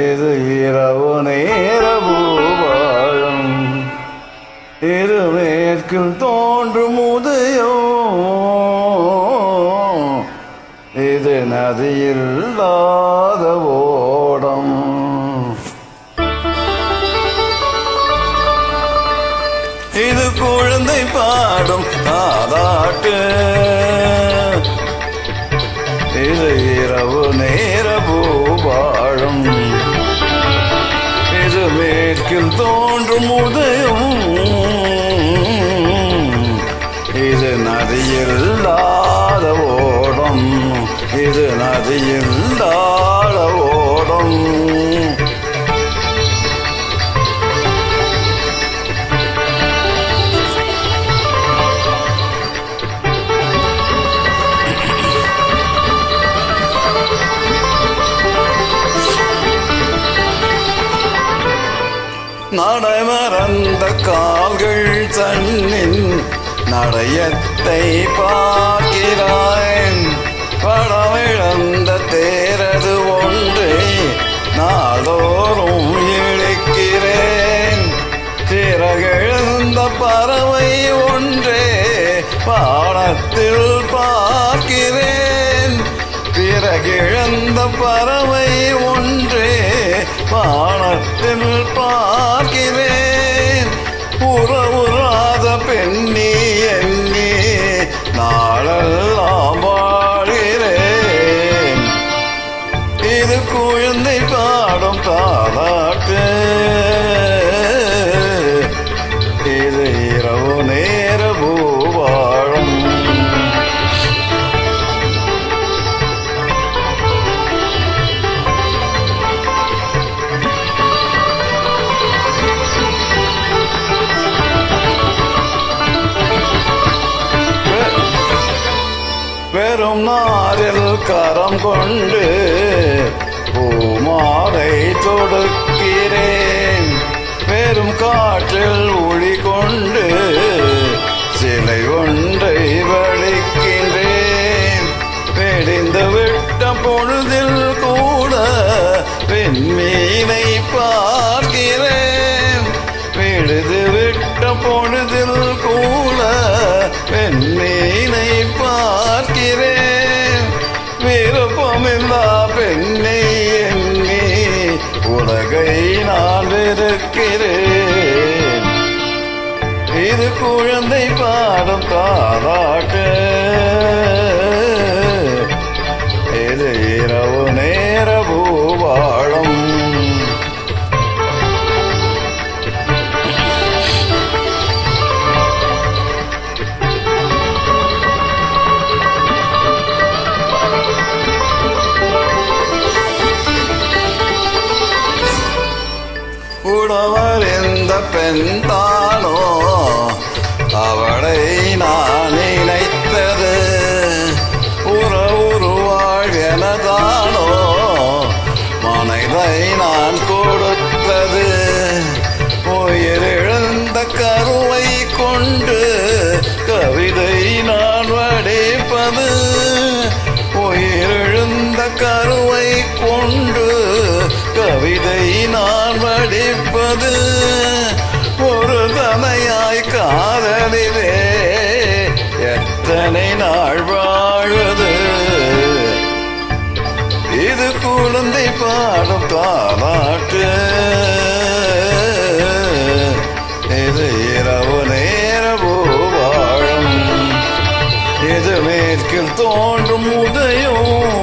இது இரவு நேர பூபாலம். இது மேற்கில் தோன்றும் உதயம். இது நதியில்லாத ஓடம். இது குழந்தை பாடும் தாலாட்டு. இது இரவு நேர பூபாலம். இது மேற்கில் தோன்றும் உதயம். இது நதியில்லாத ஓடம். இது நதியில்லாத ஓடம். நடைமறந்த கால்கள் தன்னின் நடையத்தை பார்க்கிறான். படமிழந்த தேரது ஒன்றை நாள்தோறும் இழுக்கிறேன். சிறகிழந்த பறவை ஒன்றே பாடத்தில் பார்க்கிறேன். பிறகிழந்த பறவை ஒன்றே வானத்தில் பார்க்கிறேன். உறவுறாத பெண்ணி எண்ணி நாளெல்லாம் வாழ்கிறேன். இது குழந்தை பாடும் தாலாட்டு. இது இரவு நேர பூபாலம். வெறும் நாரில் கரம் கொண்டு பூமாலை தொடுக்கிறேன். வெறும் காற்றில் ஒளி கொண்டு சிலை ஒன்றை வலிக்கின்றேன். வெடிந்து விட்ட பொழுதில் கூட பெண்மீனை பார்க்கிறேன். விழுது விட்ட பொழுதில் கூட பெண்மீனை பார்க்கிறேன். விருப்பமில்லா பெண்ணை எண்ணி உலகை நான் வெறுக்கிறேன். இது குழந்தை பாடும் தாலாட்டு. இது இரவு நேர பூபாலம். உடவர் இந்த பெண் தானோ அவளை நான் நினைத்தது. உறவுருவாழ்வெனதானோ மனைதை நான் கொடுத்தது. உயிரிழந்த கருவை கொண்டு கவிதை நான் வடிப்பது. உயிரிழந்த கருவை கொண்டு கவிதை நான் வடிப்பது. ஒரு தனையாய் காதலிலே எத்தனை நாள் வாழுது. இது குழந்தை பாடும் தாலாட்டு. இது இரவு நேர பூபாலம். இது மேற்கில் தோன்றும் உதயம்.